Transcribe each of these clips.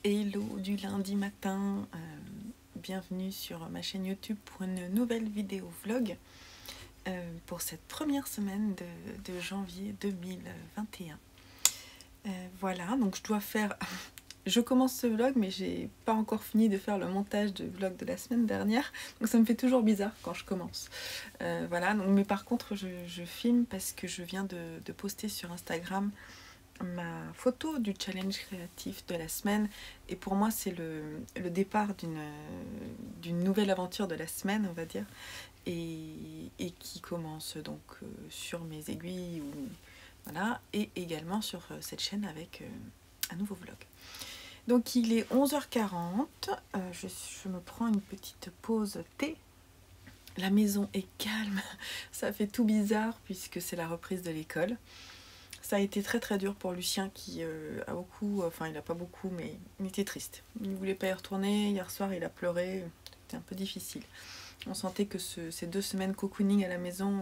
Hello du lundi matin, bienvenue sur ma chaîne YouTube pour une nouvelle vidéo vlog pour cette première semaine de janvier 2021. Voilà, donc je dois faire... Je commence ce vlog mais j'ai pas encore fini de faire le montage du vlog de la semaine dernière, donc ça me fait toujours bizarre quand je commence. Voilà, donc, mais par contre je filme parce que je viens de poster sur Instagram ma photo du challenge créatif de la semaine, et pour moi c'est le départ d'une nouvelle aventure de la semaine, on va dire, et qui commence donc sur mes aiguilles, voilà, et également sur cette chaîne avec un nouveau vlog. Donc il est 11h40, je me prends une petite pause thé. La maison est calme, ça fait tout bizarre puisque c'est la reprise de l'école. Ça a été très dur pour Lucien qui a beaucoup, enfin il a pas beaucoup, mais il était triste. Il ne voulait pas y retourner, hier soir il a pleuré, c'était un peu difficile. On sentait que ces 2 semaines cocooning à la maison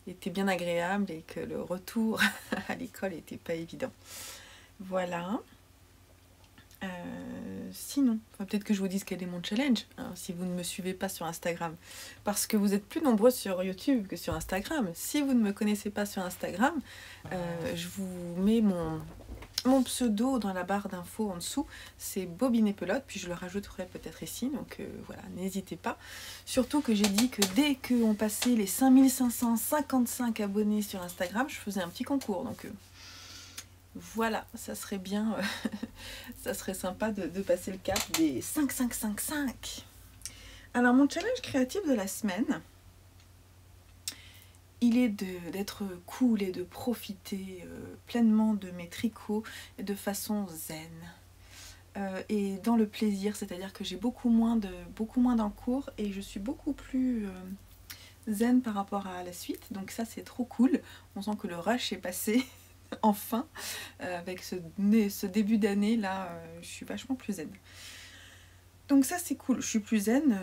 étaient bien agréables et que le retour à l'école n'était pas évident. Voilà. Sinon, peut-être que je vous dise quel est mon challenge, hein, si vous ne me suivez pas sur Instagram, parce que vous êtes plus nombreux sur YouTube que sur Instagram. Si vous ne me connaissez pas sur Instagram, je vous mets mon pseudo dans la barre d'infos en dessous, c'est Bobine Pelote, puis je le rajouterai peut-être ici, donc voilà, n'hésitez pas. Surtout que j'ai dit que dès qu'on passait les 5555 abonnés sur Instagram, je faisais un petit concours, donc... Voilà, ça serait bien, ça serait sympa de passer le cap des 5555. Alors mon challenge créatif de la semaine, il est d'être cool et de profiter pleinement de mes tricots de façon zen. Et dans le plaisir, c'est-à-dire que j'ai beaucoup moins d'encours et je suis beaucoup plus zen par rapport à la suite. Donc ça c'est trop cool, on sent que le rush est passé. Enfin, avec ce début d'année là, je suis vachement plus zen. Donc ça c'est cool, je suis plus zen,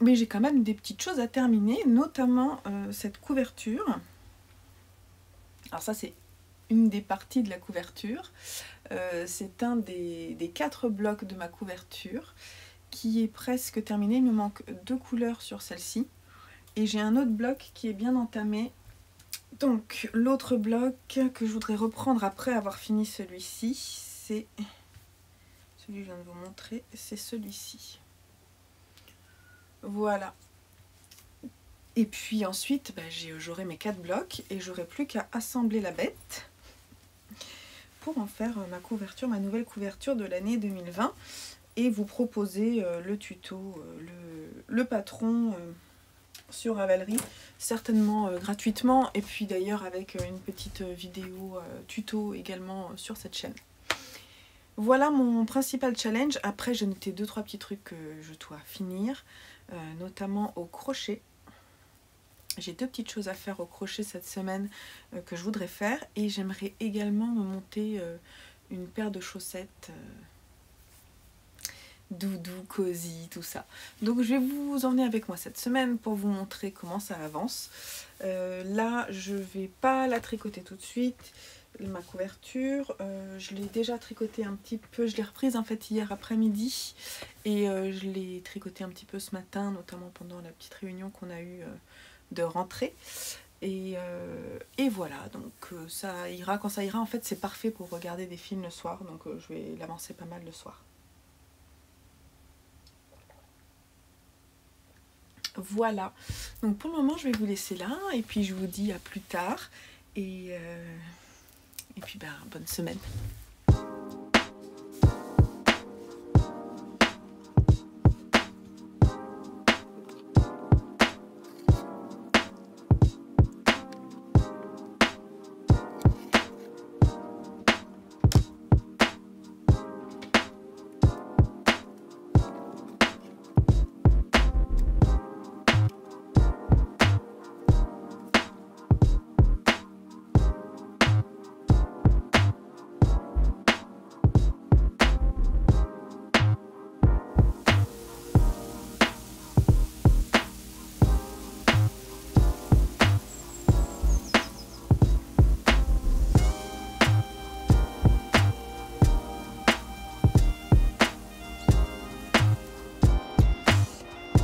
mais j'ai quand même des petites choses à terminer, notamment cette couverture. Alors ça c'est une des parties de la couverture, c'est un des 4 blocs de ma couverture qui est presque terminé. Il me manque 2 couleurs sur celle-ci, et j'ai un autre bloc qui est bien entamé. Donc l'autre bloc que je voudrais reprendre après avoir fini celui-ci, c'est celui que je viens de vous montrer, c'est celui-ci. Voilà. Et puis ensuite, j'aurai mes 4 blocs et j'aurai plus qu'à assembler la bête pour en faire ma couverture, ma nouvelle couverture de l'année 2020, et vous proposer le tuto, le patron sur Ravelry, certainement gratuitement, et puis d'ailleurs avec une petite vidéo tuto également sur cette chaîne. Voilà mon principal challenge. Après j'ai noté 2-3 petits trucs que je dois finir, notamment au crochet. J'ai 2 petites choses à faire au crochet cette semaine que je voudrais faire, et j'aimerais également me monter une paire de chaussettes doudou, cosy, tout ça. Donc je vais vous emmener avec moi cette semaine pour vous montrer comment ça avance. Là je vais pas la tricoter tout de suite, ma couverture, je l'ai déjà tricotée un petit peu, je l'ai reprise en fait hier après-midi, et je l'ai tricotée un petit peu ce matin, notamment pendant la petite réunion qu'on a eue de rentrée. Et voilà, donc ça ira quand ça ira. En fait c'est parfait pour regarder des films le soir, donc je vais l'avancer pas mal le soir. Voilà, donc pour le moment je vais vous laisser là, et puis je vous dis à plus tard, et puis bonne semaine.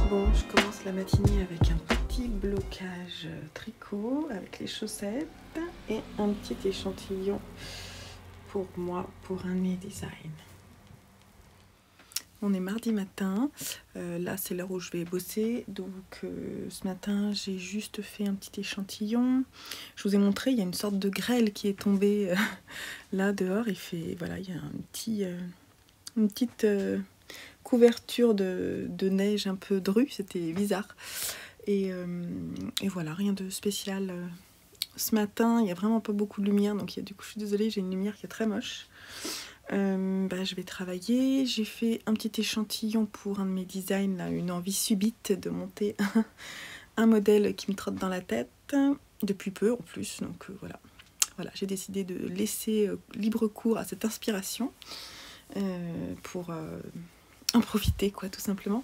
Bon, je commence la matinée avec un petit blocage tricot avec les chaussettes et un petit échantillon pour moi pour un nez design. On est mardi matin, là c'est l'heure où je vais bosser, donc ce matin j'ai juste fait un petit échantillon. Je vous ai montré, il y a une sorte de grêle qui est tombée là dehors, il fait, voilà, il y a une petite couverture de neige un peu drue, c'était bizarre. Et voilà, rien de spécial. Ce matin, il n'y a vraiment pas beaucoup de lumière, donc du coup je suis désolée, j'ai une lumière qui est très moche. Je vais travailler. J'ai fait un petit échantillon pour un de mes designs, là, une envie subite de monter un modèle qui me trotte dans la tête, depuis peu en plus, donc voilà, j'ai décidé de laisser libre cours à cette inspiration pour en profiter, quoi, tout simplement.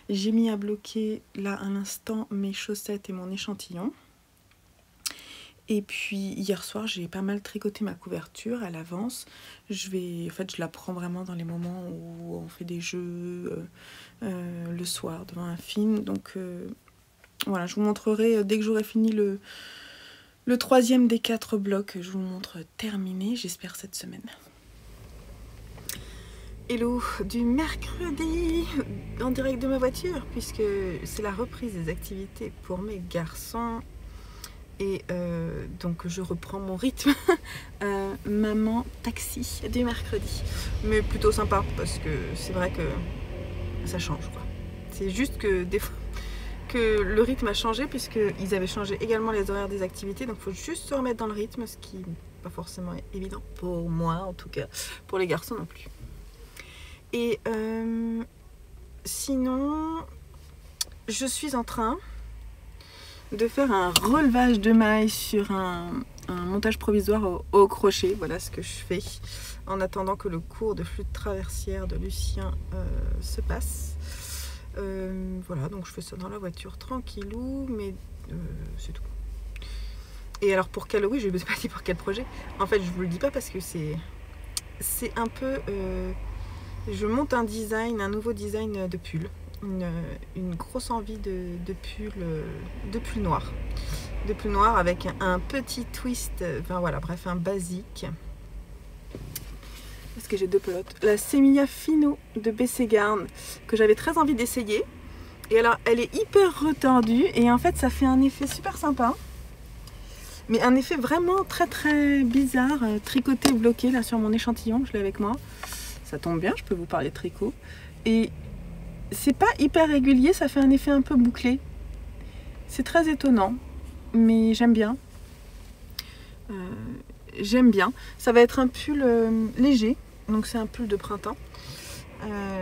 J'ai mis à bloquer là à l'instant mes chaussettes et mon échantillon. Et puis hier soir j'ai pas mal tricoté ma couverture à l'avance. Je la prends vraiment dans les moments où on fait des jeux le soir devant un film. Donc voilà, je vous montrerai dès que j'aurai fini le troisième des 4 blocs. Je vous montre terminé, j'espère cette semaine. Hello du mercredi en direct de ma voiture, puisque c'est la reprise des activités pour mes garçons. Et donc je reprends mon rythme maman taxi du mercredi, mais plutôt sympa parce que c'est vrai que ça change, quoi. C'est juste que des fois que le rythme a changé, puisqu'ils avaient changé également les horaires des activités, donc il faut juste se remettre dans le rythme, ce qui n'est pas forcément évident pour moi, en tout cas pour les garçons non plus. Et sinon je suis en train de faire un relevage de mailles sur un montage provisoire au crochet. Voilà ce que je fais en attendant que le cours de flûte traversière de Lucien se passe. Voilà, donc je fais ça dans la voiture tranquillou, mais c'est tout. Et alors pour quel, oui, je ne sais pas dit pour quel projet. En fait, je vous le dis pas parce que c'est un peu... je monte un nouveau design de pull. Une grosse envie de pull noir. De pull noir avec un petit twist, enfin voilà, bref, un basique. Parce que j'ai 2 pelotes. La Semilla Fino de BC Garn, que j'avais très envie d'essayer. Et alors, elle est hyper retordue et en fait, ça fait un effet super sympa. Mais un effet vraiment très très bizarre, tricoté, bloqué là sur mon échantillon, je l'ai avec moi. Ça tombe bien, je peux vous parler de tricot. Et c'est pas hyper régulier, ça fait un effet un peu bouclé. C'est très étonnant, mais j'aime bien. J'aime bien. Ça va être un pull léger, donc c'est un pull de printemps,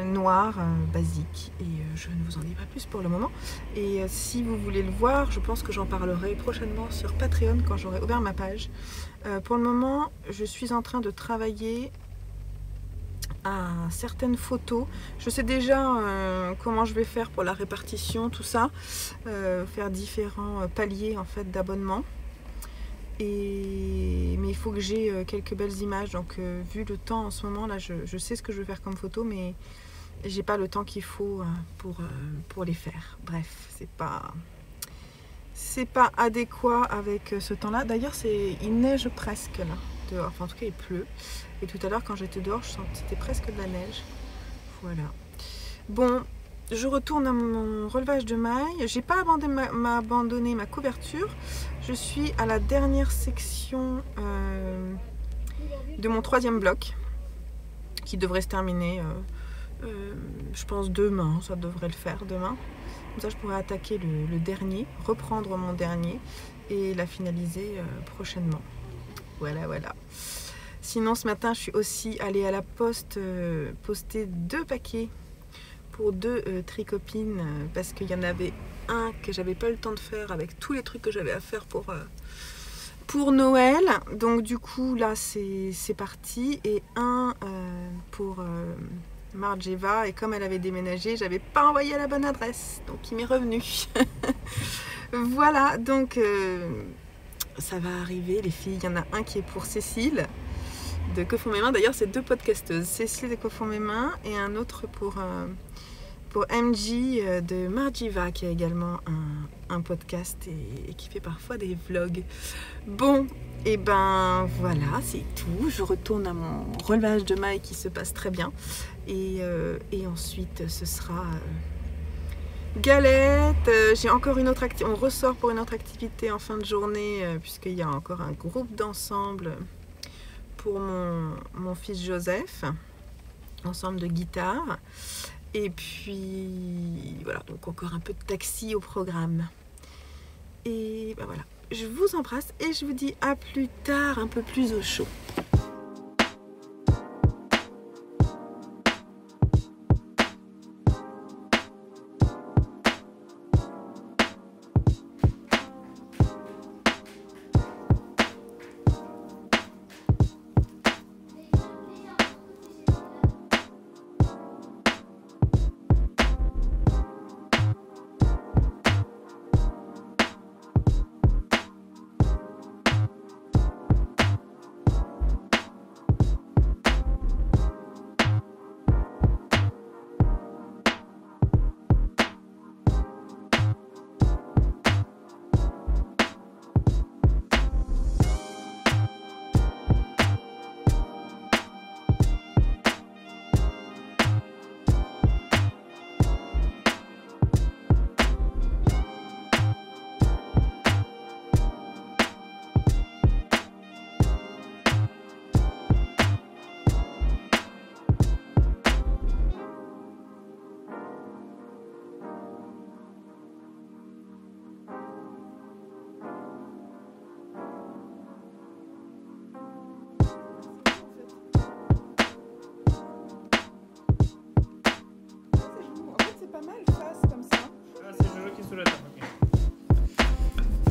noir, basique. Et je ne vous en dis pas plus pour le moment. Et si vous voulez le voir, je pense que j'en parlerai prochainement sur Patreon quand j'aurai ouvert ma page. Pour le moment, je suis en train de travailler à certaines photos. Je sais déjà comment je vais faire pour la répartition, tout ça, faire différents paliers en fait d'abonnement. Mais il faut que j'ai quelques belles images, donc vu le temps en ce moment là, je sais ce que je veux faire comme photo, mais j'ai pas le temps qu'il faut pour les faire. Bref, c'est pas adéquat avec ce temps là. D'ailleurs il neige presque là dehors, enfin en tout cas il pleut. Et tout à l'heure, quand j'étais dehors, je sentais que c'était presque de la neige. Voilà. Bon, je retourne à mon relevage de mailles. J'ai pas abandonné ma couverture. Je suis à la dernière section de mon 3e bloc, qui devrait se terminer, je pense demain. Ça devrait le faire demain. Comme ça, je pourrais attaquer le dernier, reprendre mon dernier et la finaliser prochainement. Voilà, voilà. Sinon, ce matin, je suis aussi allée à la poste poster 2 paquets pour 2 tricopines parce qu'il y en avait un que j'avais pas eu le temps de faire avec tous les trucs que j'avais à faire pour Noël. Donc du coup, là, c'est parti. Et un pour Margeva. Et comme elle avait déménagé, j'avais pas envoyé à la bonne adresse. Donc il m'est revenu. Voilà, donc ça va arriver, les filles. Il y en a un qui est pour Cécile de Que font mes mains. D'ailleurs, c'est 2 podcasteuses, Cécile de Que font mes mains et un autre pour MJ de Marjiva, qui a également un podcast et qui fait parfois des vlogs. Bon, et ben voilà, c'est tout. Je retourne à mon relevage de mailles qui se passe très bien. Et ensuite, ce sera galette. J'ai encore une autre activité. On ressort pour une autre activité en fin de journée, puisqu'il y a encore un groupe d'ensemble pour mon fils Joseph. Ensemble de guitare. Et puis voilà, donc encore un peu de taxi au programme. Et ben voilà, je vous embrasse et je vous dis à plus tard, un peu plus au chaud.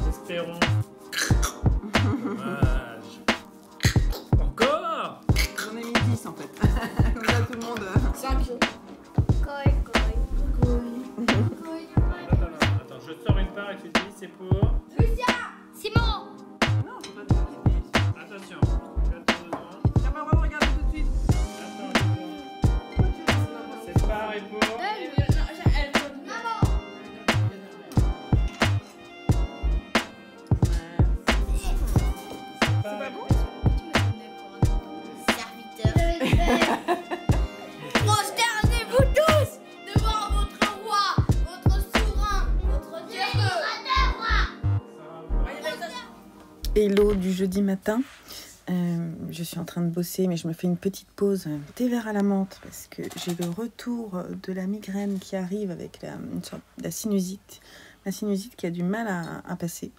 Espérons. Dommage. Encore. J'en ai mis 10 en fait. Comme ça tout le monde. 5. Attends, je sors une part et tu dis c'est pour. Simon. Non, faut pas dire. Attention. Fais attention dedans. On va vraiment regarder tout de suite. Attends. Cette part est pour. Prosternez-vous tous devant votre roi, votre souverain, votre Dieu. Hello du jeudi matin. Je suis en train de bosser, mais je me fais une petite pause thé vert à la menthe parce que j'ai le retour de la migraine qui arrive avec la sinusite. La sinusite qui a du mal à passer.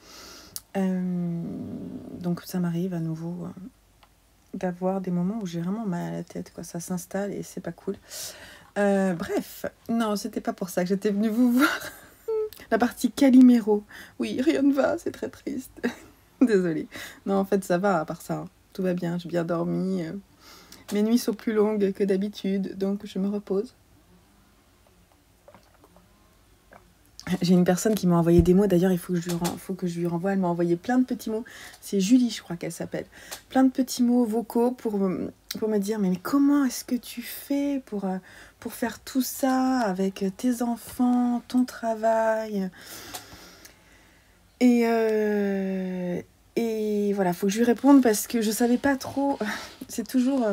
Donc ça m'arrive à nouveau d'avoir des moments où j'ai vraiment mal à la tête, quoi. Ça s'installe et c'est pas cool. Bref, non, c'était pas pour ça que j'étais venue vous voir. La partie Calimero. Oui, rien ne va, c'est très triste. Désolée. Non, en fait, ça va, à part ça. Hein. Tout va bien, j'ai bien dormi. Mes nuits sont plus longues que d'habitude, donc je me repose. J'ai une personne qui m'a envoyé des mots, d'ailleurs il faut que je lui renvoie, elle m'a envoyé plein de petits mots, c'est Julie je crois qu'elle s'appelle, plein de petits mots vocaux pour me dire mais comment est-ce que tu fais pour faire tout ça avec tes enfants, ton travail et voilà, faut que je lui réponde parce que je savais pas trop, c'est toujours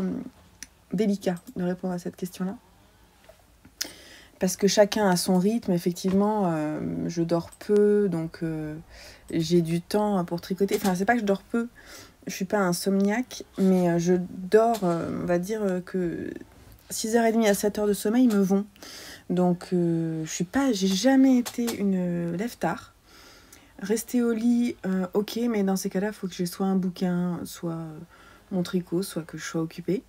délicat de répondre à cette question-là. Parce que chacun a son rythme, effectivement, je dors peu, donc j'ai du temps pour tricoter. Enfin, c'est pas que je dors peu, je suis pas insomniaque, mais je dors, on va dire que 6h30 à 7h de sommeil me vont. Donc, j'ai jamais été une lève-tard. Rester au lit, ok, mais dans ces cas-là, il faut que j'ai soit un bouquin, soit mon tricot, soit que je sois occupée.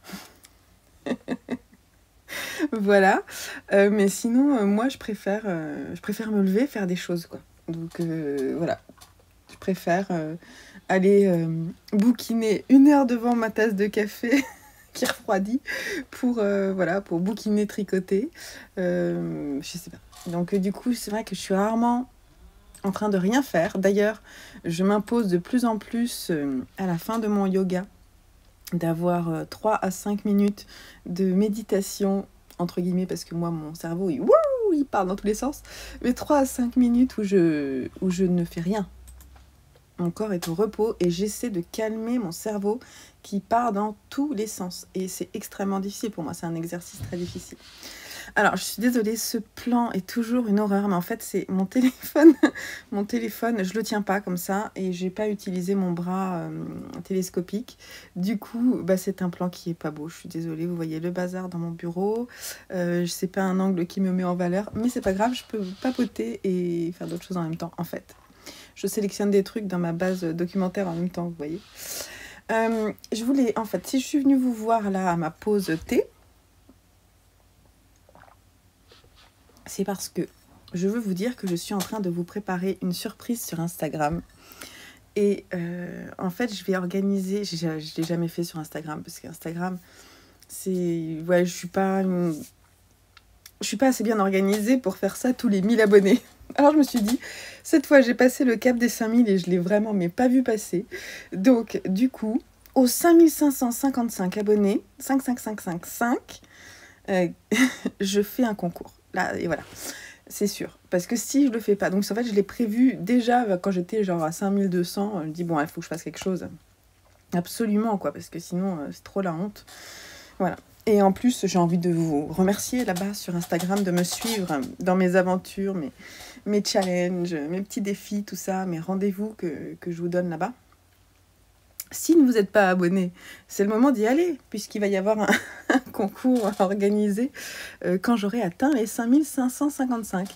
Voilà, mais sinon moi je préfère me lever, faire des choses quoi. Donc voilà, je préfère aller bouquiner 1 heure devant ma tasse de café qui refroidit pour bouquiner, tricoter, je sais pas. Donc du coup c'est vrai que je suis rarement en train de rien faire. D'ailleurs je m'impose de plus en plus à la fin de mon yoga d'avoir 3 à 5 minutes de méditation entre guillemets, parce que moi mon cerveau il part dans tous les sens. Mais 3 à 5 minutes où je ne fais rien. Mon corps est au repos et j'essaie de calmer mon cerveau qui part dans tous les sens. Et c'est extrêmement difficile pour moi, c'est un exercice très difficile. Alors, je suis désolée, ce plan est toujours une horreur, mais en fait, c'est mon téléphone. Mon téléphone, je le tiens pas comme ça et j'ai pas utilisé mon bras télescopique. Du coup, c'est un plan qui est pas beau. Je suis désolée, vous voyez le bazar dans mon bureau. C'est pas un angle qui me met en valeur, mais c'est pas grave, je peux papoter et faire d'autres choses en même temps, en fait. Je sélectionne des trucs dans ma base documentaire en même temps, vous voyez. Je voulais, en fait, si je suis venue vous voir là à ma pause thé, c'est parce que je veux vous dire que je suis en train de vous préparer une surprise sur Instagram. Et en fait, je vais organiser... Je ne l'ai jamais fait sur Instagram, parce qu'Instagram, c'est... Ouais, je suis pas assez bien organisée pour faire ça tous les 1000 abonnés. Alors je me suis dit, cette fois, j'ai passé le cap des 5000 et je l'ai vraiment, mais pas vu passer. Donc, du coup, aux 5555 abonnés, 55555, je fais un concours. Là, et voilà, c'est sûr. Parce que si je le fais pas, donc en fait, je l'ai prévu déjà quand j'étais genre à 5200. Je me dis, bon, il faut que je fasse quelque chose. Absolument, quoi, parce que sinon, c'est trop la honte. Voilà. Et en plus, j'ai envie de vous remercier là-bas sur Instagram, de me suivre dans mes aventures, mes challenges, mes petits défis, tout ça, mes rendez-vous que je vous donne là-bas. Si vous n'êtes pas abonné, c'est le moment d'y aller, puisqu'il va y avoir un concours organisé quand j'aurai atteint les 5555.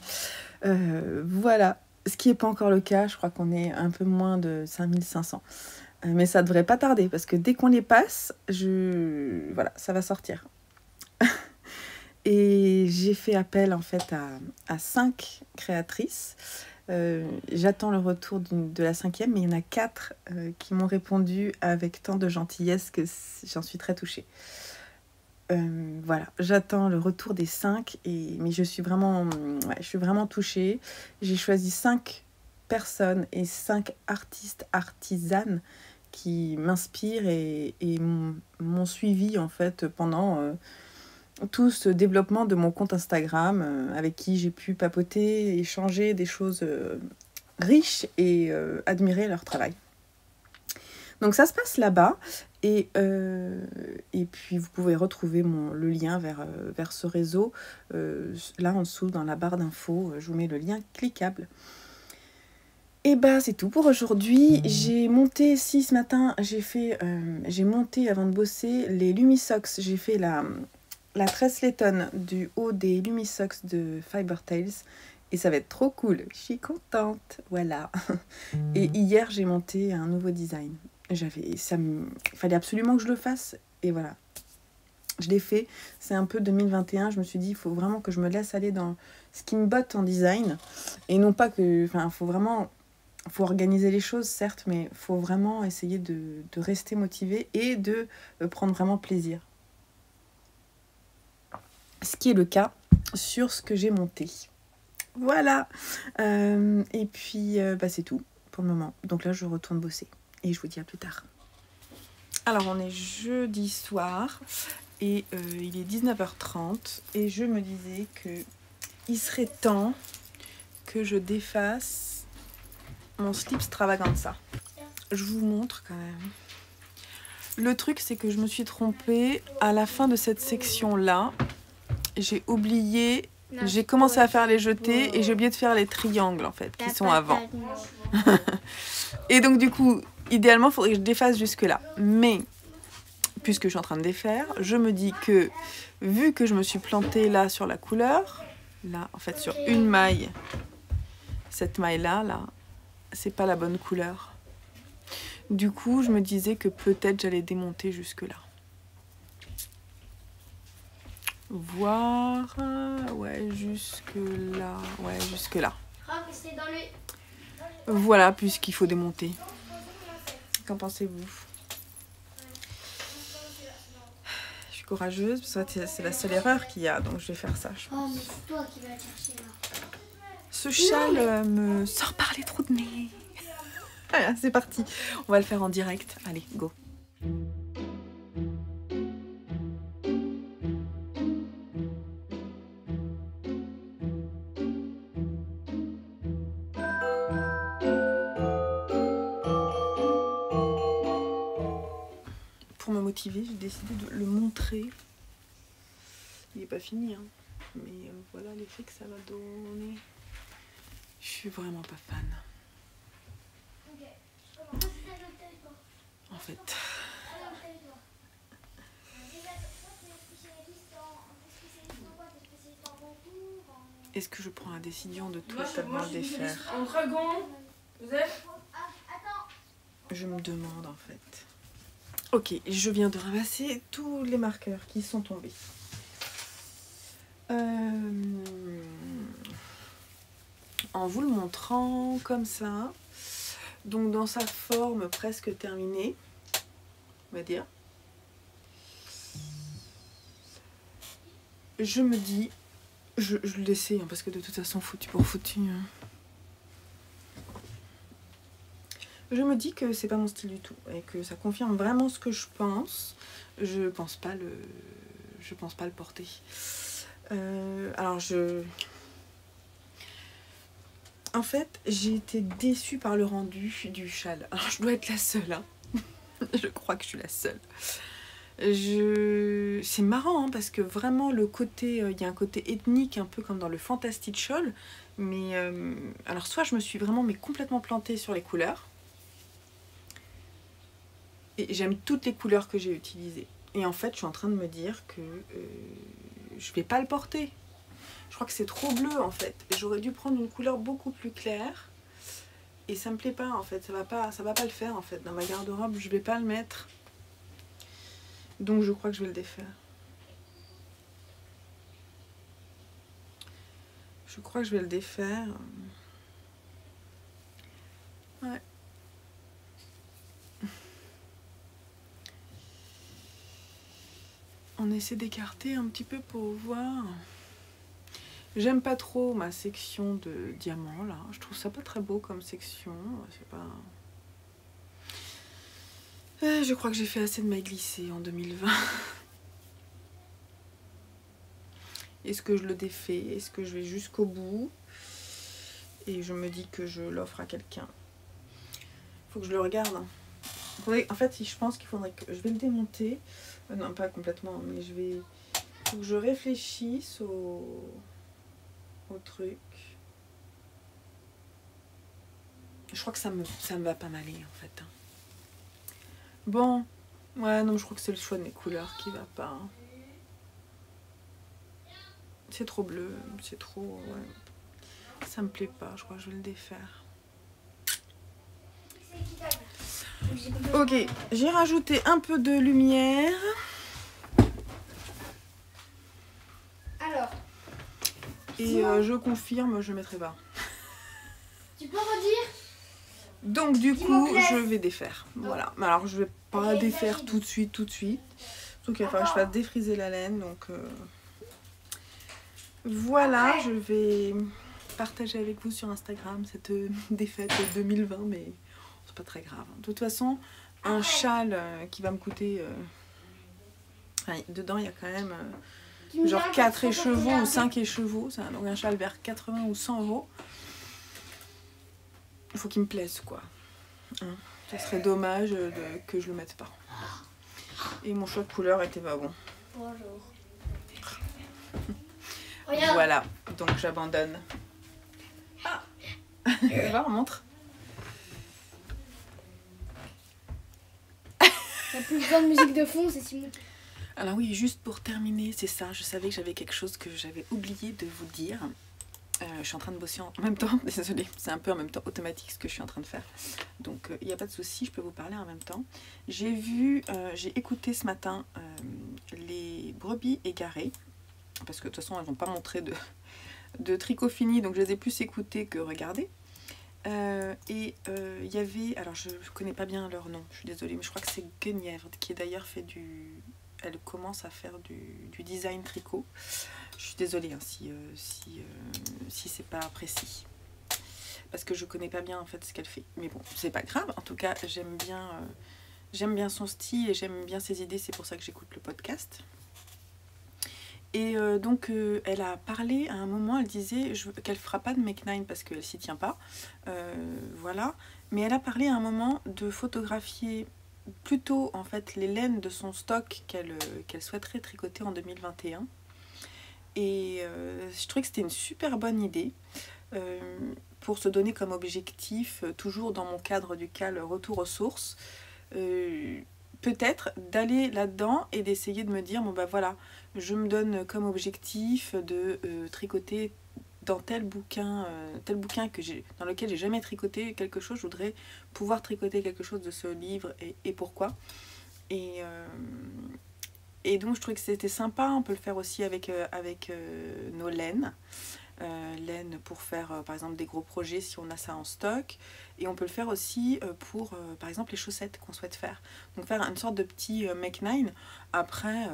Voilà, ce qui n'est pas encore le cas, je crois qu'on est un peu moins de 5500. Mais ça ne devrait pas tarder, parce que dès qu'on les passe, voilà, ça va sortir. Et j'ai fait appel en fait à 5 créatrices. J'attends le retour de la 5e, mais il y en a 4 qui m'ont répondu avec tant de gentillesse que j'en suis très touchée. Voilà, j'attends le retour des 5, mais je suis vraiment touchée. J'ai choisi 5 personnes et 5 artistes, artisanes qui m'inspirent et m'ont suivi en fait pendant tout ce développement de mon compte Instagram, avec qui j'ai pu papoter, échanger des choses riches et admirer leur travail. Donc ça se passe là-bas et puis vous pouvez retrouver le lien vers ce réseau là en dessous dans la barre d'infos. Je vous mets le lien cliquable. Et c'est tout pour aujourd'hui. J'ai monté ici ce matin, j'ai monté avant de bosser les Lumisocks. J'ai fait la tresse Letton du haut des Lumisocks de Fiber Tales. Et ça va être trop cool. Je suis contente. Voilà. Et hier, j'ai monté un nouveau design. Il fallait absolument que je le fasse. Et voilà. Je l'ai fait. C'est un peu 2021. Je me suis dit, il faut vraiment que je me laisse aller dans ce qui me botte en design. Et non pas que... Enfin, faut organiser les choses, certes, mais il faut vraiment essayer de rester motivé et de prendre vraiment plaisir. Ce qui est le cas sur ce que j'ai monté. Voilà. Et puis, c'est tout pour le moment. Donc là, je retourne bosser. Et je vous dis à plus tard. Alors, on est jeudi soir. Et il est 19h30. Et je me disais qu'il serait temps que je défasse mon slip Stravaganza. Je vous montre quand même. Le truc, c'est que je me suis trompée à la fin de cette section-là. J'ai oublié... J'ai commencé à faire les jetés et j'ai oublié de faire les triangles en fait, qui sont avant. Et donc du coup, idéalement, il faudrait que je défasse jusque là. Mais, puisque je suis en train de défaire, je me dis que, vu que je me suis plantée là sur la couleur, là en fait sur une maille, cette maille-là, c'est pas la bonne couleur. Du coup, je me disais que peut-être j'allais démonter jusque là. Voir, ouais, jusque là, Voilà, puisqu'il faut démonter. Qu'en pensez-vous? Je suis courageuse, parce que c'est la seule erreur qu'il y a, donc je vais faire ça. Oh, mais c'est toi qui vas le chercher là. Ce châle me sort par les trous de nez. Voilà, c'est parti. On va le faire en direct. Allez, go. motivée, j'ai décidé de le montrer. Il n'est pas fini, hein. Mais voilà l'effet que ça va donner. Je suis vraiment pas fan. En fait. Est-ce que je prends la décision de totalement le défaire? En dragon, vous êtes? Je me demande en fait. Ok, je viens de ramasser tous les marqueurs qui sont tombés. En vous le montrant comme ça, donc dans sa forme presque terminée, on va dire, je me dis, je le laissais hein, parce que de toute façon foutu pour foutu. Hein. Je me dis que c'est pas mon style du tout et que ça confirme vraiment ce que je pense. Je pense pas le porter. Alors en fait, j'ai été déçue par le rendu du châle. Alors je dois être la seule. Hein. Je crois que je suis la seule. C'est marrant hein, parce que vraiment le côté, il y a un côté ethnique un peu comme dans le Fantastic Shawl. Mais alors soit je me suis vraiment complètement plantée sur les couleurs. Et j'aime toutes les couleurs que j'ai utilisées. Et en fait, je suis en train de me dire que je vais pas le porter. Je crois que c'est trop bleu en fait. J'aurais dû prendre une couleur beaucoup plus claire. Et ça me plaît pas en fait. Ça va pas le faire en fait. Dans ma garde-robe, je vais pas le mettre. Donc je crois que je vais le défaire. Je crois que je vais le défaire. Ouais. On essaie d'écarter un petit peu pour voir. J'aime pas trop ma section de diamants là. Je trouve ça pas très beau comme section. C'est pas. Je crois que j'ai fait assez de mailles glissées en 2020. Est-ce que je le défais? Est-ce que je vais jusqu'au bout? Et je me dis que je l'offre à quelqu'un. Faut que je le regarde. Hein. En fait, je pense qu'il faudrait que je vais le démonter. Non, pas complètement, mais je vais. Faut que je réfléchisse au truc. Je crois que ça me va pas m'aller en fait. Hein. Bon, ouais, non, je crois que c'est le choix de mes couleurs qui va pas. Hein. C'est trop bleu, c'est trop. Ouais. Ça me plaît pas, je crois que je vais le défaire. Ok, j'ai rajouté un peu de lumière. Alors. Et je confirme, je mettrai pas. Tu peux redire? Donc du coup, je vais défaire. Voilà. Alors je vais pas défaire tout de suite. Donc il va falloir que je fasse défriser la laine. Donc voilà, je vais partager avec vous sur Instagram cette défaite 2020, mais c'est pas très grave. De toute façon, un châle qui va me coûter... dedans, il y a quand même genre 4 écheveaux ou 5 écheveaux. Donc un châle vers 80 ou 100 euros. Il faut qu'il me plaise, quoi. Hein, ça serait dommage que je le mette pas. Et mon choix de couleur était pas bon. Bonjour. Voilà, donc j'abandonne. Ah. Va, on montre. T'as plus besoin de musique de fond, c'est Simon. Alors oui, juste pour terminer, c'est ça. Je savais que j'avais quelque chose que j'avais oublié de vous dire. Je suis en train de bosser en même temps, désolée, c'est un peu en même temps automatique ce que je suis en train de faire. Donc il n'y a pas de souci, je peux vous parler en même temps. J'ai écouté ce matin les brebis égarées, parce que de toute façon elles vont pas montrer de tricot fini, donc je les ai plus écoutées que regardées. Il y avait, alors je connais pas bien leur nom, je suis désolée, mais je crois que c'est Guenièvre qui est d'ailleurs fait elle commence à faire du design tricot. Je suis désolée hein, si c'est pas précis. Parce que je connais pas bien en fait ce qu'elle fait. Mais bon, c'est pas grave. En tout cas, j'aime bien son style et j'aime bien ses idées. C'est pour ça que j'écoute le podcast. Et donc, elle a parlé à un moment, elle disait qu'elle fera pas de make 9 parce qu'elle s'y tient pas. Voilà. Mais elle a parlé à un moment de photographier plutôt en fait les laines de son stock qu'elle souhaiterait tricoter en 2021. Et je trouvais que c'était une super bonne idée pour se donner comme objectif, toujours dans mon cadre du CAL Retour aux sources, peut-être d'aller là-dedans et d'essayer de me dire, bon bah voilà, je me donne comme objectif de tricoter dans tel bouquin dans lequel j'ai jamais tricoté quelque chose, je voudrais pouvoir tricoter quelque chose de ce livre et pourquoi. Et donc je trouvais que c'était sympa, on peut le faire aussi avec nos laines. Laine pour faire par exemple des gros projets si on a ça en stock, et on peut le faire aussi pour par exemple les chaussettes qu'on souhaite faire, donc faire une sorte de petit make nine. Après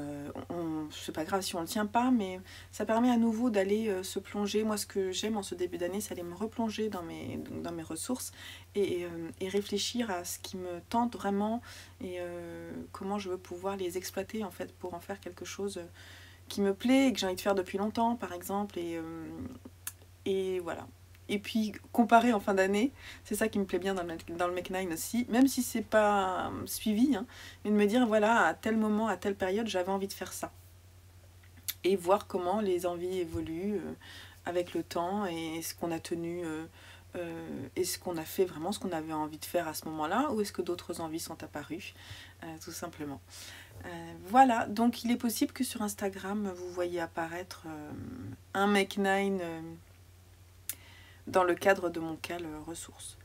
c'est pas grave si on le tient pas, mais ça permet à nouveau d'aller se plonger. Moi ce que j'aime en ce début d'année, c'est aller me replonger dans mes ressources et réfléchir à ce qui me tente vraiment et comment je veux pouvoir les exploiter en fait pour en faire quelque chose qui me plaît et que j'ai envie de faire depuis longtemps par exemple, et voilà. Et puis comparer en fin d'année, c'est ça qui me plaît bien dans le Make Nine aussi, même si c'est pas suivi, hein, mais de me dire voilà, à tel moment, à telle période, j'avais envie de faire ça. Et voir comment les envies évoluent avec le temps, et ce qu'on a tenu, est-ce qu'on a fait vraiment ce qu'on avait envie de faire à ce moment-là, ou est-ce que d'autres envies sont apparues, tout simplement. Voilà, donc il est possible que sur Instagram vous voyez apparaître un Make Nine dans le cadre de mon CAL ressources,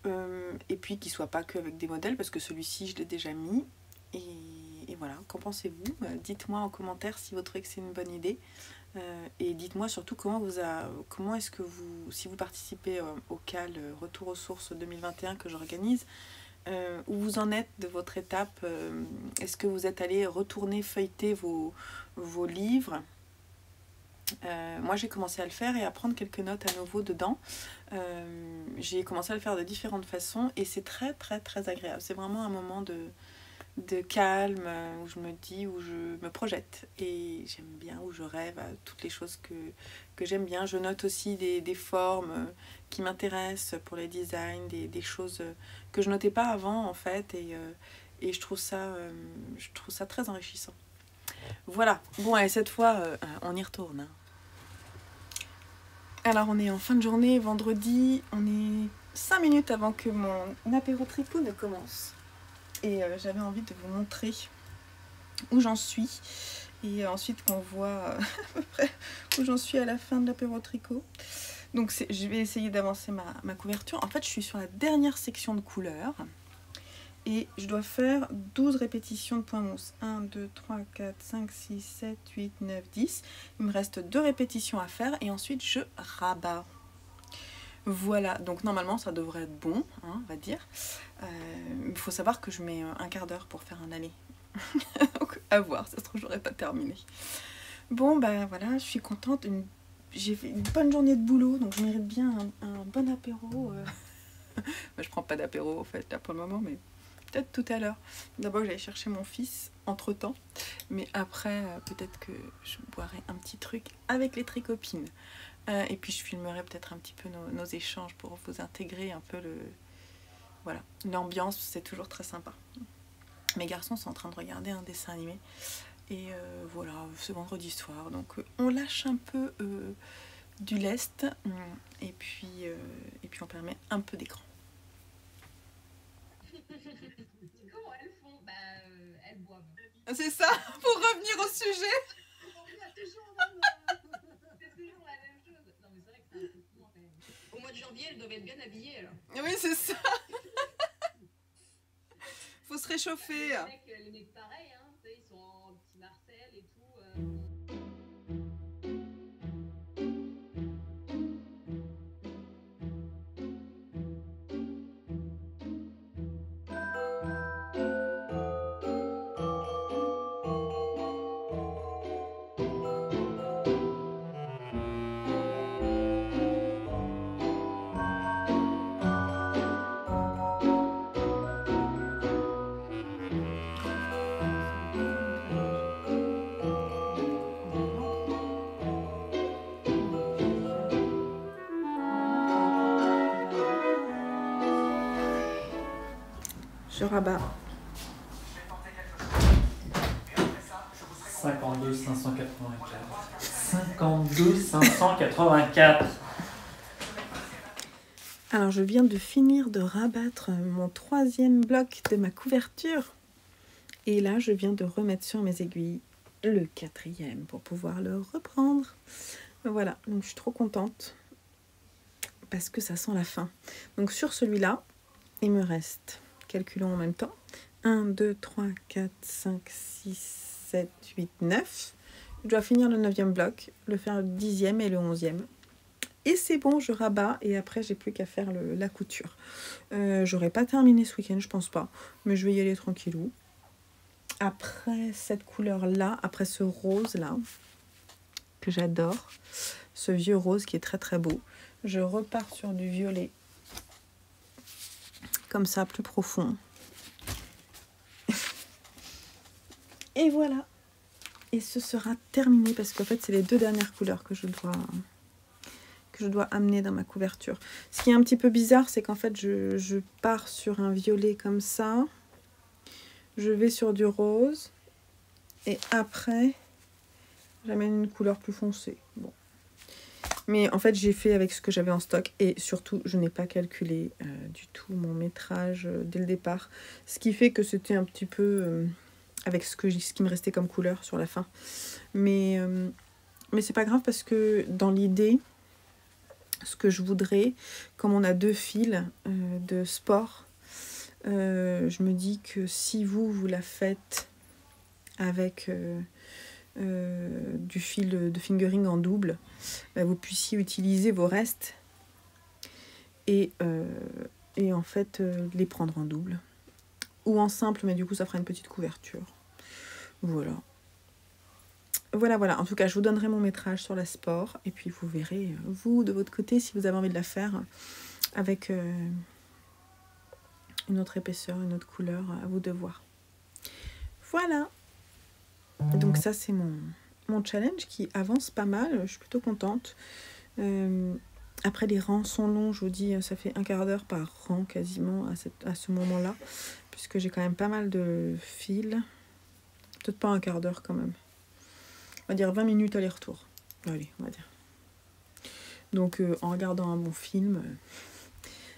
et puis qu'il soit pas que avec des modèles, parce que celui-ci je l'ai déjà mis, et voilà. Qu'en pensez-vous? Dites-moi en commentaire si vous trouvez que c'est une bonne idée, et dites-moi surtout comment est-ce que si vous participez au CAL Retour aux sources 2021 que j'organise, où vous en êtes de votre étape. Est-ce que vous êtes allé retourner feuilleter vos livres? Moi j'ai commencé à le faire et à prendre quelques notes à nouveau dedans. J'ai commencé à le faire de différentes façons et c'est très très très agréable. C'est vraiment un moment de calme, où je me dis, où je me projette, et j'aime bien, où je rêve à toutes les choses que j'aime bien. Je note aussi des formes qui m'intéressent pour les designs, des choses que je notais pas avant en fait, et je trouve ça très enrichissant. Voilà, bon, et cette fois on y retourne, hein. Alors on est en fin de journée, vendredi, on est 5 minutes avant que mon apéro tricot ne commence. Et j'avais envie de vous montrer où j'en suis, et ensuite qu'on voit à peu près où j'en suis à la fin de l'apéro tricot. Donc je vais essayer d'avancer ma couverture. En fait je suis sur la dernière section de couleurs et je dois faire 12 répétitions de point mousse. 1, 2, 3, 4, 5, 6, 7, 8, 9, 10. Il me reste 2 répétitions à faire et ensuite je rabats. Voilà, donc normalement ça devrait être bon, hein, on va dire. Il faut savoir que je mets un quart d'heure pour faire un aller. Donc à voir, ça se trouve j'aurais pas terminé. Bon ben voilà, je suis contente. J'ai fait une bonne journée de boulot, donc je mérite bien un bon apéro. Ben, je prends pas d'apéro en fait là pour le moment, mais peut-être tout à l'heure. D'abord j'allais chercher mon fils entre temps, mais après peut-être que je boirai un petit truc avec les tricopines. Et puis je filmerai peut-être un petit peu nos échanges pour vous intégrer un peu voilà, l'ambiance, c'est toujours très sympa. Mes garçons sont en train de regarder un dessin animé et voilà, c'est vendredi soir, donc on lâche un peu du lest, et puis on permet un peu d'écran. Comment elles font? Bah, elles boivent. C'est ça, pour revenir au sujet. C'est toujours la même chose. Non, mais c'est vrai que c'est un peu fou, quand même. Au mois de janvier, elles doivent être bien habillées, alors. Oui, c'est ça. Faut se réchauffer. Les mecs pareil, hein. Tu sais, ils sont en petit Marcel et tout. Je rabats. 52 584. 52 584. Alors je viens de finir de rabattre mon 3e bloc de ma couverture. Et là je viens de remettre sur mes aiguilles le 4e pour pouvoir le reprendre. Voilà, donc je suis trop contente. Parce que ça sent la fin. Donc sur celui-là, il me reste, calculons en même temps, 1, 2, 3, 4, 5, 6, 7, 8, 9. Je dois finir le 9e bloc, le faire le 10e et le 11e. Et c'est bon, je rabats et après j'ai plus qu'à faire la couture. J'aurais pas terminé ce week-end, je pense pas. Mais je vais y aller tranquillou. Après cette couleur-là, après ce rose-là, que j'adore, ce vieux rose qui est très très beau, je repars sur du violet. Comme ça, plus profond. Et voilà. Et ce sera terminé parce qu'en fait, c'est les 2 dernières couleurs que je dois amener dans ma couverture. Ce qui est un petit peu bizarre, c'est qu'en fait, je pars sur un violet comme ça. Je vais sur du rose. Et après, j'amène une couleur plus foncée. Bon. Mais en fait, j'ai fait avec ce que j'avais en stock. Et surtout, je n'ai pas calculé du tout mon métrage dès le départ. Ce qui fait que c'était un petit peu avec ce qui me restait comme couleur sur la fin. Mais c'est pas grave parce que dans l'idée, ce que je voudrais, comme on a 2 fils de sport, je me dis que si vous la faites avec du fil de fingering en double, vous puissiez utiliser vos restes et en fait les prendre en double ou en simple, mais du coup ça fera une petite couverture. Voilà. Voilà, en tout cas je vous donnerai mon métrage sur la sport et puis vous verrez vous de votre côté si vous avez envie de la faire avec une autre épaisseur, une autre couleur, à vous de voir. Voilà. Donc ça c'est mon challenge qui avance pas mal, je suis plutôt contente. Après les rangs sont longs, je vous dis, ça fait 1/4 d'heure par rang quasiment à ce moment-là, puisque j'ai quand même pas mal de fils. Peut-être pas 1/4 d'heure quand même. On va dire 20 minutes aller-retour. Allez, on va dire. Donc en regardant un bon film,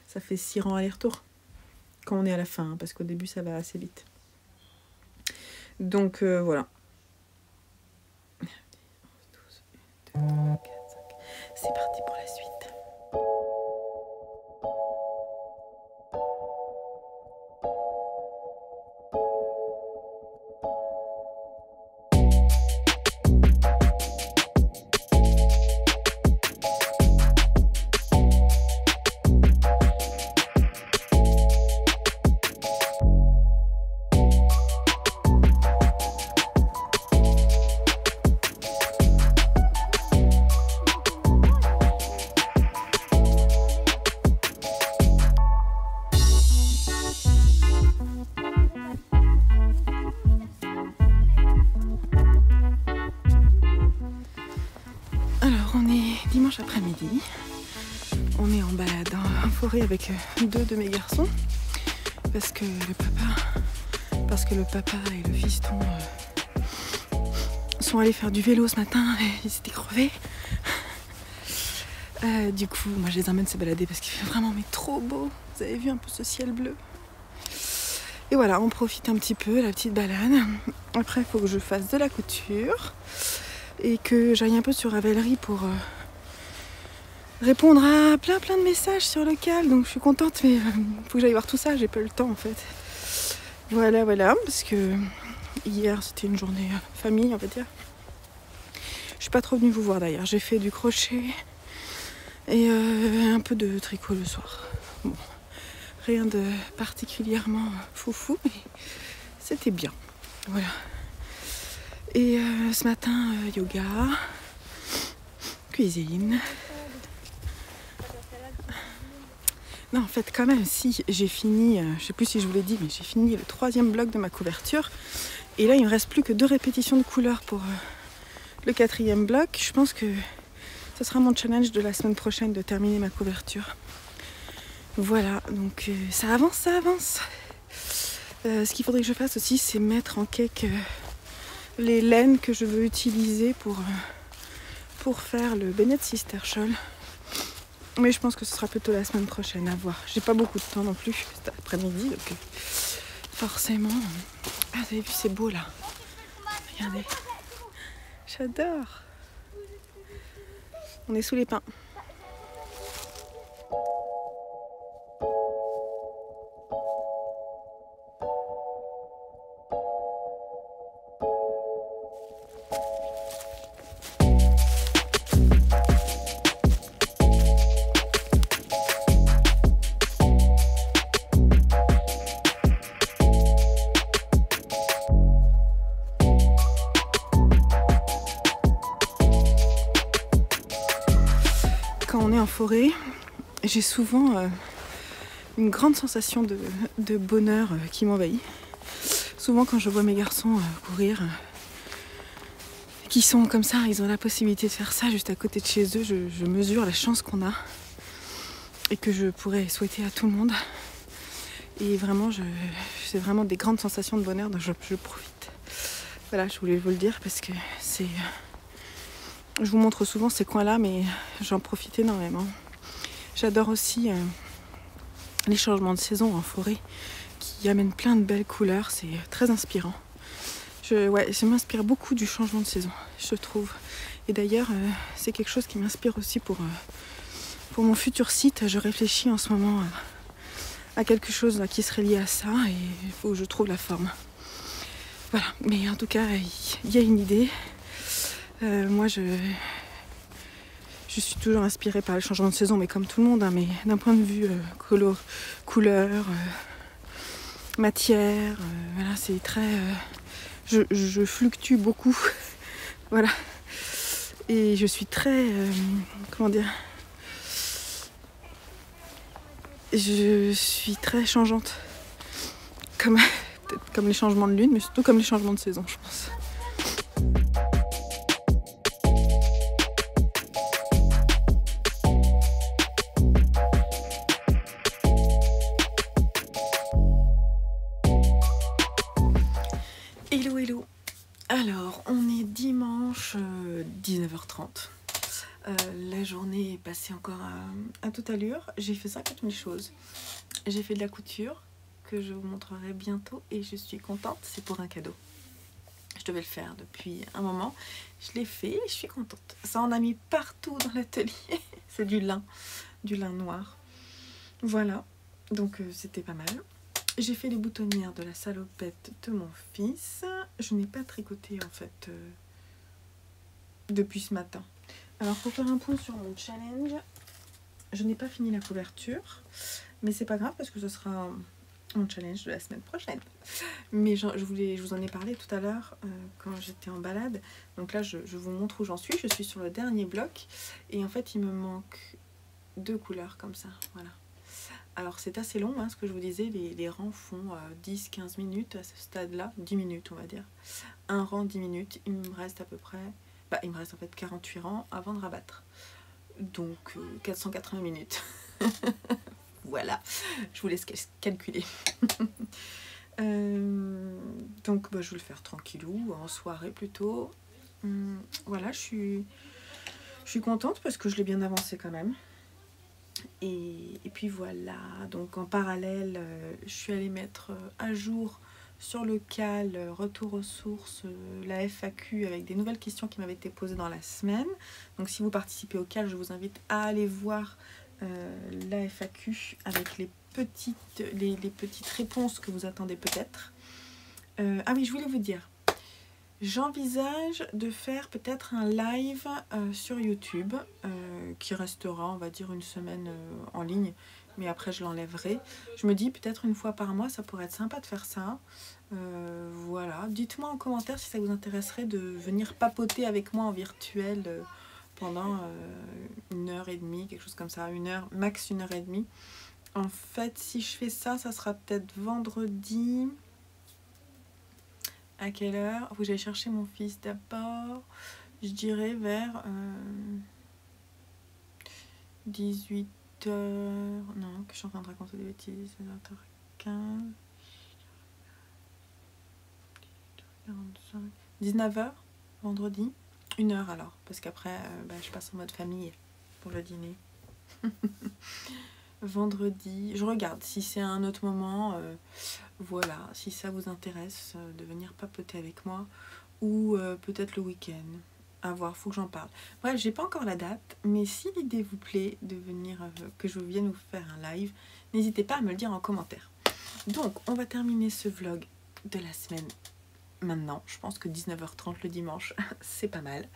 ça fait 6 rangs aller-retour. Quand on est à la fin, hein, parce qu'au début ça va assez vite. Donc voilà. 12, 2, 4, 5. C'est parti pour la suite. Dimanche après-midi, on est en balade en forêt avec 2 de mes garçons parce que le papa et le fiston sont allés faire du vélo ce matin et ils étaient crevés. Du coup, moi je les emmène se balader parce qu'il fait vraiment trop beau. Vous avez vu un peu ce ciel bleu. Et voilà, on profite un petit peu, la petite balade. Après, il faut que je fasse de la couture et que j'aille un peu sur Ravelry pour répondre à plein de messages sur le cal. Donc je suis contente, mais il faut que j'aille voir tout ça, j'ai pas eu le temps en fait. Voilà, parce que hier c'était une journée famille, on va dire. Je suis pas trop venue vous voir d'ailleurs, j'ai fait du crochet et un peu de tricot le soir. Bon, rien de particulièrement foufou, mais c'était bien. Voilà. Et ce matin, yoga, cuisine. Non, en fait, quand même, si j'ai fini, je sais plus si je vous l'ai dit, mais j'ai fini le 3e bloc de ma couverture. Et là, il me reste plus que 2 répétitions de couleurs pour le 4e bloc. Je pense que ce sera mon challenge de la semaine prochaine de terminer ma couverture. Voilà, donc ça avance. Ce qu'il faudrait que je fasse aussi, c'est mettre en cake les laines que je veux utiliser pour faire le Bennett Sister Shawl. Mais je pense que ce sera plutôt la semaine prochaine, à voir. J'ai pas beaucoup de temps non plus cet après-midi, donc forcément... Ah, vous avez vu, c'est beau là. Regardez. J'adore. On est sous les pins. Quand on est en forêt, j'ai souvent une grande sensation de bonheur qui m'envahit. Souvent quand je vois mes garçons courir, qui sont comme ça, ils ont la possibilité de faire ça juste à côté de chez eux, je mesure la chance qu'on a et que je pourrais souhaiter à tout le monde. Et vraiment, c'est vraiment des grandes sensations de bonheur dont je profite. Voilà, je voulais vous le dire parce que c'est... Je vous montre souvent ces coins-là, mais j'en profite énormément. J'adore aussi les changements de saison en forêt qui amènent plein de belles couleurs. C'est très inspirant. Je m'inspire beaucoup du changement de saison, je trouve. Et d'ailleurs, c'est quelque chose qui m'inspire aussi pour mon futur site. Je réfléchis en ce moment à quelque chose là, qui serait lié à ça et il faut que je trouve la forme. Voilà, mais en tout cas, il y a une idée. Moi, je suis toujours inspirée par le changement de saison, mais comme tout le monde, hein, mais d'un point de vue couleur, matière, voilà, c'est très... je fluctue beaucoup, voilà. Et je suis très... comment dire ? Je suis très changeante, peut-être comme les changements de lune, mais surtout comme les changements de saison, je pense. Hello, hello. Alors, on est dimanche 19h30. La journée est passée encore à toute allure. J'ai fait 50 000 choses. J'ai fait de la couture que je vous montrerai bientôt et je suis contente. C'est pour un cadeau. Je devais le faire depuis un moment. Je l'ai fait et je suis contente. Ça en a mis partout dans l'atelier. C'est du lin noir. Voilà. Donc c'était pas mal. J'ai fait les boutonnières de la salopette de mon fils. Je n'ai pas tricoté en fait depuis ce matin. Alors pour faire un point sur mon challenge, je n'ai pas fini la couverture, mais c'est pas grave parce que ce sera mon challenge de la semaine prochaine. Mais je vous en ai parlé tout à l'heure quand j'étais en balade. Donc là je vous montre où j'en suis. Je suis sur le dernier bloc et en fait il me manque 2 couleurs comme ça. Voilà. Alors c'est assez long, hein, ce que je vous disais, les rangs font 10-15 minutes à ce stade-là, 10 minutes on va dire. Un rang 10 minutes, il me reste à peu près, il me reste en fait 48 rangs avant de rabattre. Donc 480 minutes. Voilà, je vous laisse calculer. Donc je vais le faire tranquillou, en soirée plutôt. Voilà, je suis contente parce que je l'ai bien avancé quand même. Et puis voilà, donc en parallèle, je suis allée mettre à jour sur le cal Retour aux sources, la FAQ avec des nouvelles questions qui m'avaient été posées dans la semaine. Donc si vous participez au cal, je vous invite à aller voir la FAQ avec les petites réponses que vous attendez peut-être. Ah oui, je voulais vous dire, j'envisage de faire peut-être un live sur YouTube qui restera, on va dire, une semaine en ligne, mais après je l'enlèverai. Je me dis peut-être une fois par mois, ça pourrait être sympa de faire ça. Voilà, dites-moi en commentaire si ça vous intéresserait de venir papoter avec moi en virtuel pendant 1h30, quelque chose comme ça, 1 heure, max 1h30. En fait, si je fais ça, ça sera peut-être vendredi. À quelle heure? Faut que j'aille chercher mon fils d'abord. Je dirais vers 18h. Non, que je suis en train de raconter des bêtises. 20h15. 45, 19h, vendredi. 1h alors, parce qu'après, je passe en mode famille pour le dîner. Vendredi, je regarde si c'est un autre moment, voilà, si ça vous intéresse de venir papoter avec moi, ou peut-être le week-end, à voir, faut que j'en parle. Bref, j'ai pas encore la date, mais si l'idée vous plaît de venir, que je vienne vous faire un live, n'hésitez pas à me le dire en commentaire. Donc, on va terminer ce vlog de la semaine maintenant. Je pense que 19h30 le dimanche, c'est pas mal.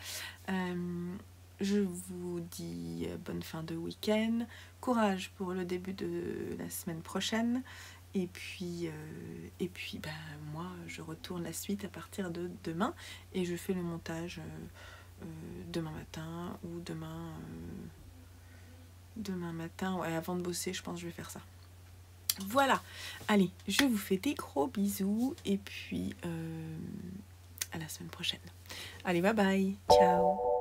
Je vous dis bonne fin de week-end, courage pour le début de la semaine prochaine. Et puis moi, je retourne la suite à partir de demain. Et je fais le montage demain matin ou demain matin. Ouais, avant de bosser, je pense que je vais faire ça. Voilà, allez, je vous fais des gros bisous et puis à la semaine prochaine. Allez, bye bye, ciao.